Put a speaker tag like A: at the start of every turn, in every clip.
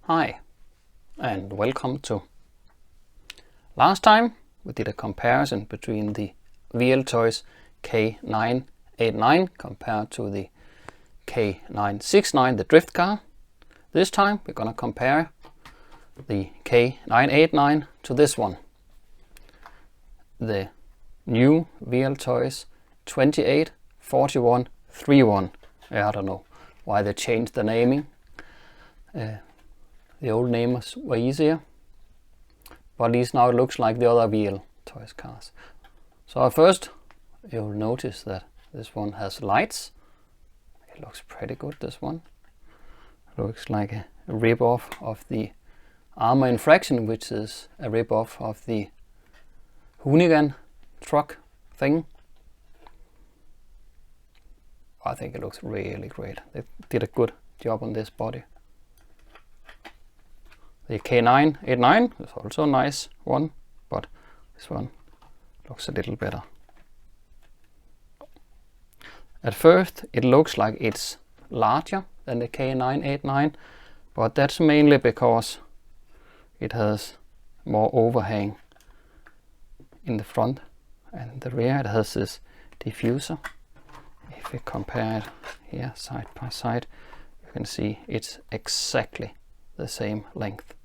A: Hi and welcome to. Last time we did a comparison between the WLToys K989 compared to the K969, the drift car. This time we're going to compare the K989 to this one, the new WLToys 284131. I don't know why they changed the naming. The old names were easier, but at least now it looks like the other WLToys cars. So first you'll notice that this one has lights. It looks pretty good, this one. It looks like a rip-off of the Armor Infraction, which is a rip-off of the Hoonigan truck thing. I think it looks really great. They did a good job on this body. The K989 is also a nice one, but this one looks a little better. At first it looks like it's larger than the K989, but that's mainly because it has more overhang in the front, and in the rear it has this diffuser. If we compare it here side by side, you can see it's exactly the same length.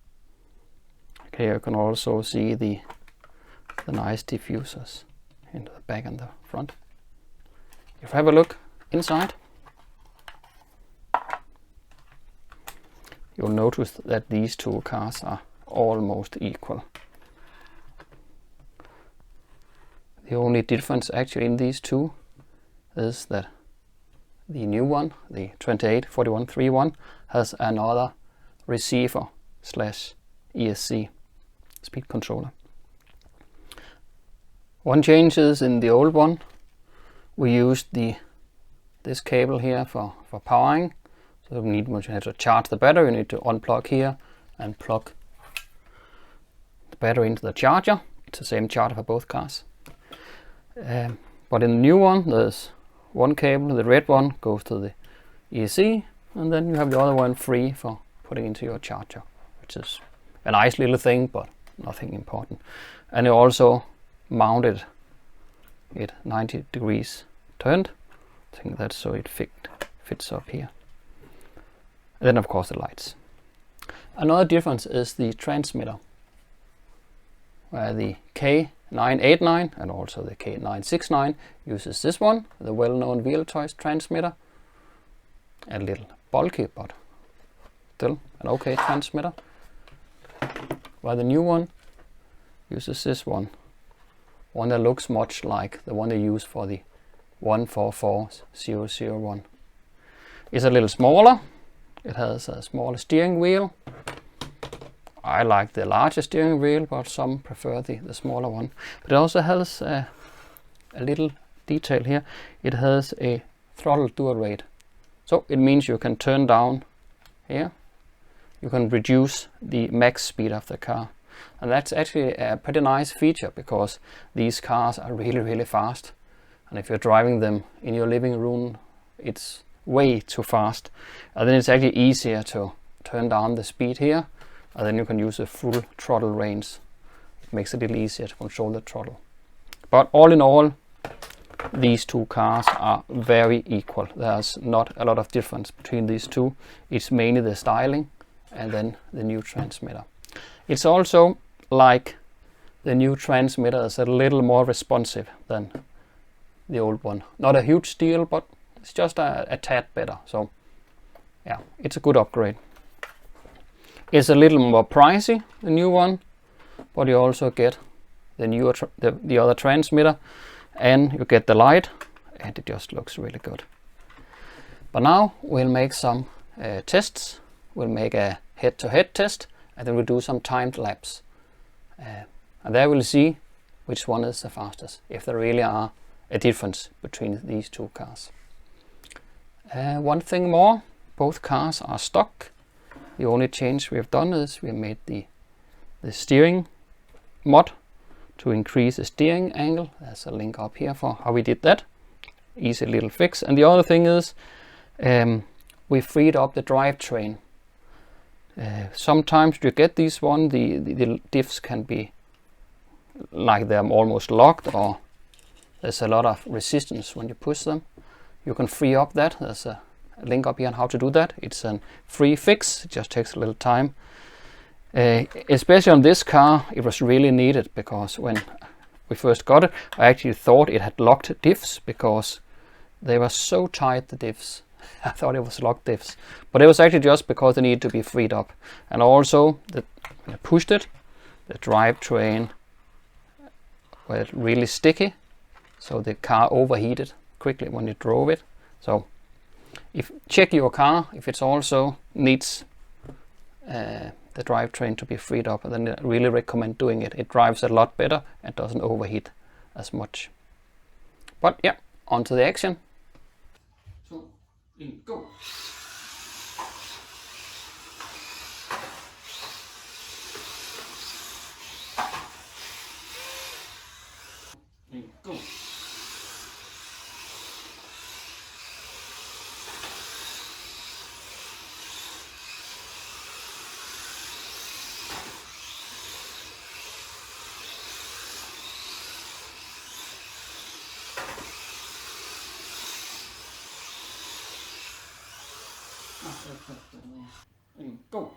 A: Okay, you can also see the nice diffusers in the back and the front. If you have a look inside, you'll notice that these two cars are almost equal. The only difference actually in these two is that the new one, the 284131, has another receiver slash ESC speed controller. One change is in the old one we used this cable here for powering. So when you have to charge the battery, you need to unplug here and plug the battery into the charger. It's the same charger for both cars. But in the new one there's one cable. The red one goes to the ESC, and then you have the other one free for putting into your charger, which is a nice little thing, but nothing important. And you also mounted it 90 degrees turned. I think that's so it fits up here. And then of course the lights. Another difference is the transmitter, where the K989 and also the K969 uses this one, the well-known WLToys transmitter. A little bulky, but still an okay transmitter. While the new one uses this one that looks much like the one they use for the 144001. It's a little smaller. It has a smaller steering wheel. I like the larger steering wheel, but some prefer the smaller one. But it also has a little detail here. It has a throttle dual rate. So it means you can turn down here. You can reduce the max speed of the car. And that's actually a pretty nice feature, because these cars are really fast. And if you're driving them in your living room, it's way too fast. And then it's actually easier to turn down the speed here. And then you can use a full throttle range. It makes it a little easier to control the throttle. But all in all, these two cars are very equal. There's not a lot of difference between these two. It's mainly the styling and then the new transmitter. It's also like the new transmitter is a little more responsive than the old one. Not a huge deal, but it's just a tad better. So yeah, it's a good upgrade. It's a little more pricey, the new one, but you also get the other transmitter, and you get the light, and it just looks really good. But now we'll make some tests. We'll make a head-to-head test, and then we'll do some timed laps. And there we'll see which one is the fastest, if there really are a difference between these two cars. One thing more, both cars are stock. The only change we have done is we made the steering mod to increase the steering angle. There's a link up here for how we did that. Easy little fix. And the other thing is we freed up the drivetrain. Sometimes you get these one, the diffs can be like they're almost locked, or there's a lot of resistance when you push them. You can free up that. There's a link up here on how to do that. It's a free fix. It just takes a little time. Especially on this car, it was really needed, because when we first got it, I actually thought it had locked diffs because they were so tight, the diffs. I thought it was locked diffs, but it was actually just because they needed to be freed up. And also, when I pushed it, the drivetrain was really sticky, so the car overheated quickly when you drove it. So if check your car if it also needs the drivetrain to be freed up, and then I really recommend doing it. It drives a lot better and doesn't overheat as much. But yeah, on to the action. So in go. In go. And go.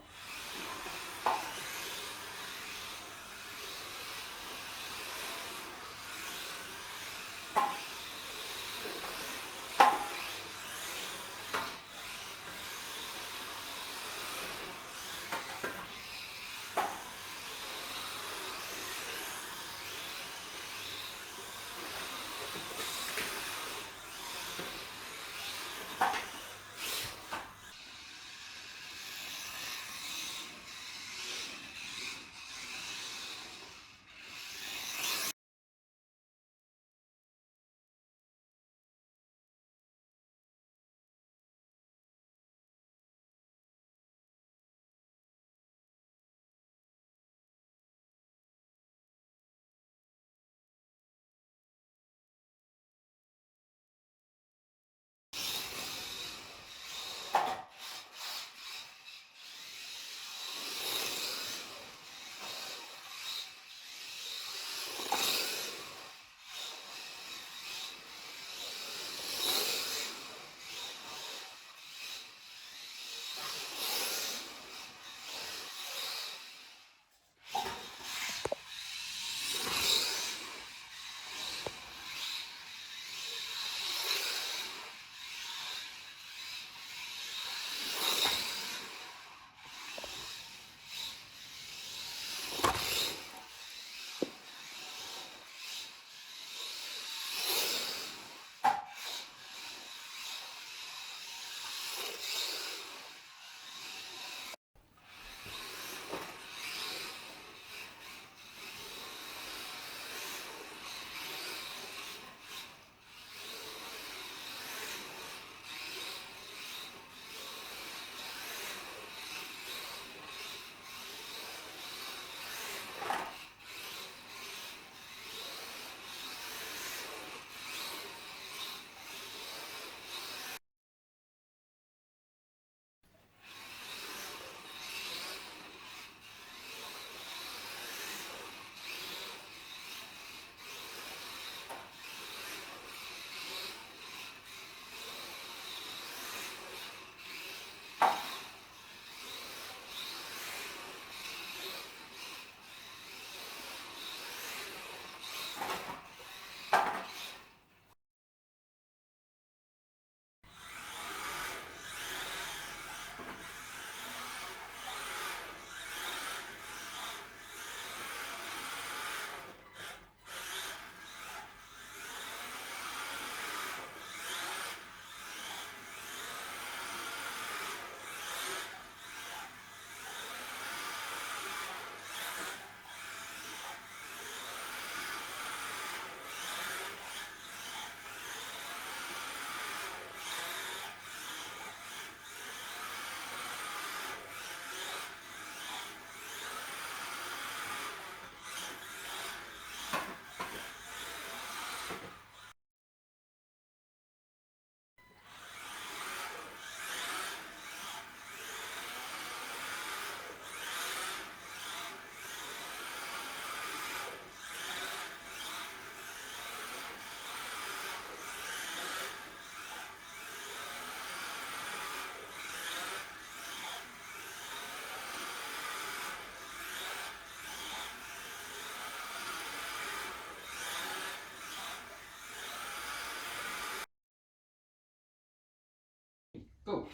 A: go.